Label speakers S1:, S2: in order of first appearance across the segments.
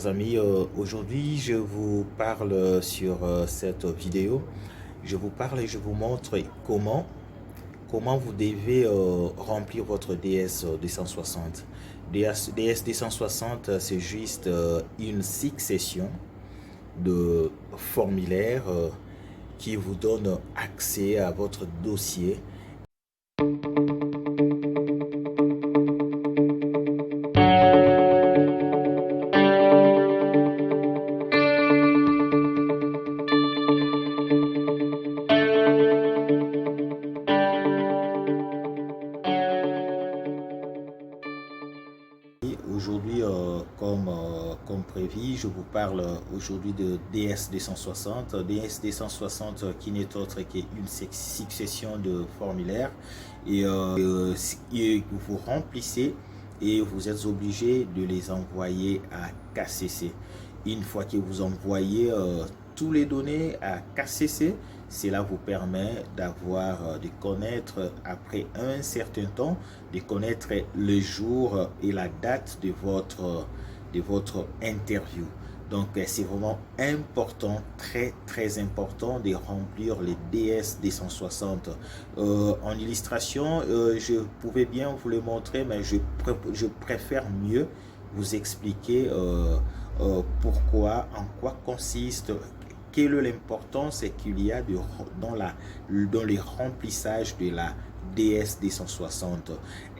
S1: Amis, aujourd'hui je vous parle sur cette vidéo. Je vous parle et je vous montre comment vous devez remplir votre DS 260. DS 260, c'est juste une succession de formulaires qui vous donne accès à votre dossier. Aujourd'hui, comme prévu, je vous parle aujourd'hui de DS 260. DS 260 qui n'est autre qu'une succession de formulaires et vous remplissez et vous êtes obligé de les envoyer à KCC. Une fois que vous envoyez tous les données à KCC, cela vous permet d'avoir, de connaître après un certain temps, de connaître le jour et la date de votre interview. Donc c'est vraiment important, très important de remplir les DS 260. En illustration, je pouvais bien vous le montrer, mais je préfère mieux vous expliquer pourquoi, en quoi consiste, quelle est l'importance qu'il y a dans le remplissage de la DS 260.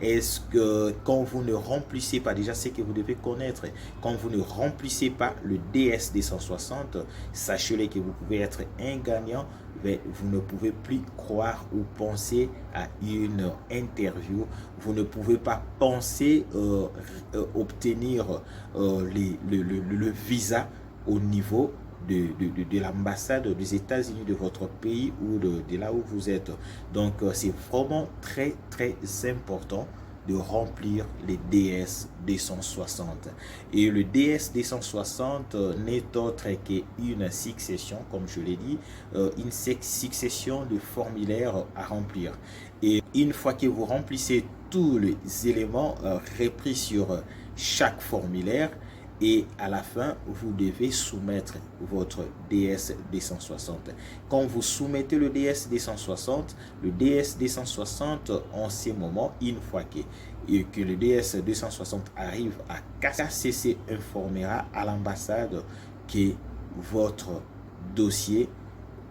S1: Est-ce que quand vous ne remplissez pas, déjà c'est que vous devez connaître, quand vous ne remplissez pas le DS 260, sachez-le que vous pouvez être un gagnant, mais vous ne pouvez plus croire ou penser à une interview. Vous ne pouvez pas penser obtenir le visa au niveau de l'ambassade des États-Unis de votre pays ou de là où vous êtes. Donc, c'est vraiment très important de remplir les DS 260. Et le DS 260 n'est autre qu'une succession, comme je l'ai dit, une succession de formulaires à remplir. Et une fois que vous remplissez tous les éléments repris sur chaque formulaire, et à la fin, vous devez soumettre votre DS 260. Quand vous soumettez le DS 260, le DS 260, en ce moment, une fois que le DS 260 arrive à KCC, informera à l'ambassade que votre dossier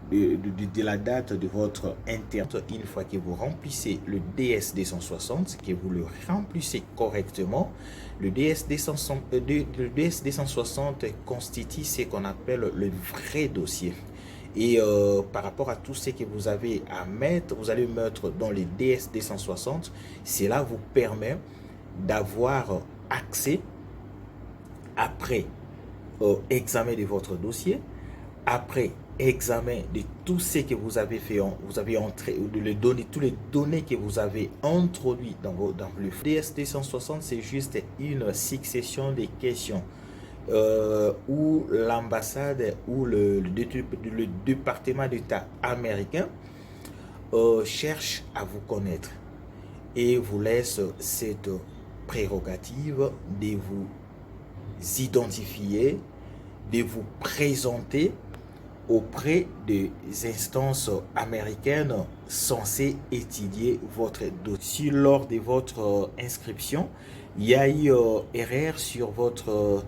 S1: de la date de votre interview. Une fois que vous remplissez le DS 260, que vous le remplissez correctement, le DS 260 constitue ce qu'on appelle le vrai dossier. Et par rapport à tout ce que vous avez à mettre, vous allez mettre dans le DS 260, cela vous permet d'avoir accès après examen de votre dossier, après examen de tout ce que vous avez fait, vous avez entré, tous les données que vous avez introduites dans le DS 260, c'est juste une succession de questions où l'ambassade ou le département d'État américain cherche à vous connaître et vous laisse cette prérogative de vous identifier, de vous présenter auprès des instances américaines censées étudier votre dossier. Lors de votre inscription, il y a eu erreur sur votre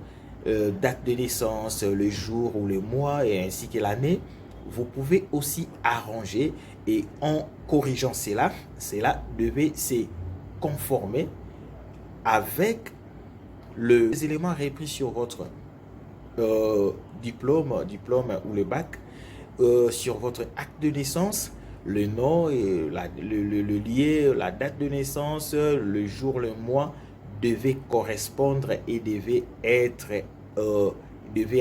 S1: date de naissance, le jour ou le mois et ainsi que l'année. Vous pouvez aussi arranger et en corrigeant cela devait se conformer avec les éléments repris sur votre diplôme ou le bac, sur votre acte de naissance, le nom et le lié, la date de naissance, le jour, le mois devait correspondre et devait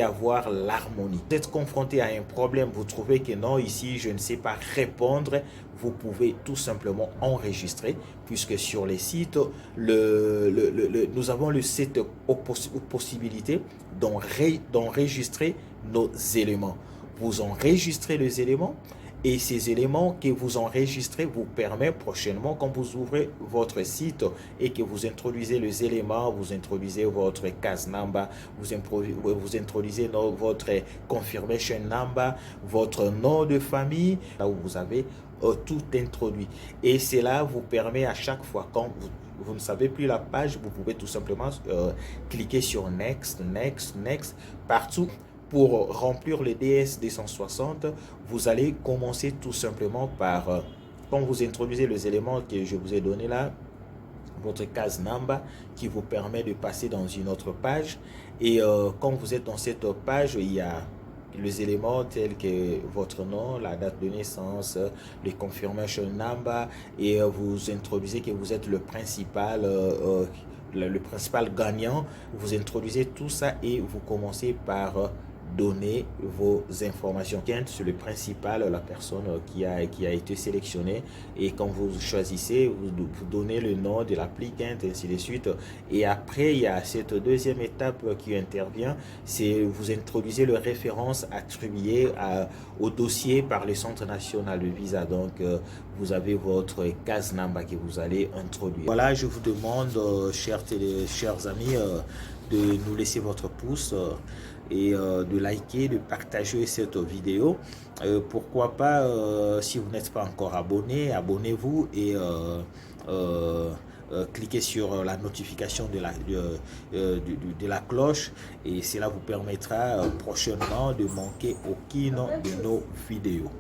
S1: avoir l'harmonie. Vous êtes confronté à un problème, vous trouvez que non, ici je ne sais pas répondre, vous pouvez tout simplement enregistrer, puisque sur les sites, nous avons cette possibilité d'enregistrer nos éléments. Vous enregistrez les éléments Et ces éléments que vous enregistrez vous permettent prochainement, quand vous ouvrez votre site et que vous introduisez les éléments, vous introduisez votre case number, vous introduisez votre confirmation number, votre nom de famille, là où vous avez tout introduit. Et cela vous permet à chaque fois, quand vous ne savez plus la page, vous pouvez tout simplement cliquer sur Next, Next, Next, partout. Pour remplir le DS260, vous allez commencer tout simplement par, quand vous introduisez les éléments que je vous ai donné là, votre case number qui vous permet de passer dans une autre page. Et quand vous êtes dans cette page, il y a les éléments tels que votre nom, la date de naissance, le confirmation number, et vous introduisez que vous êtes le principal gagnant. Vous introduisez tout ça et vous commencez par donner vos informations. C'est le principal, la personne qui a été sélectionnée, et quand vous choisissez, vous donnez le nom de l'applicant, ainsi de suite. Et après, il y a cette deuxième étape qui intervient, c'est vous introduisez les références attribuées au dossier par le Centre national de visa. Donc vous avez votre case number que vous allez introduire. Voilà, je vous demande, chers amis, de nous laisser votre pouce et de liker, de partager cette vidéo. Pourquoi pas, si vous n'êtes pas encore abonné, abonnez-vous et cliquez sur la notification de la cloche, et cela vous permettra prochainement de manquer aucune de nos vidéos.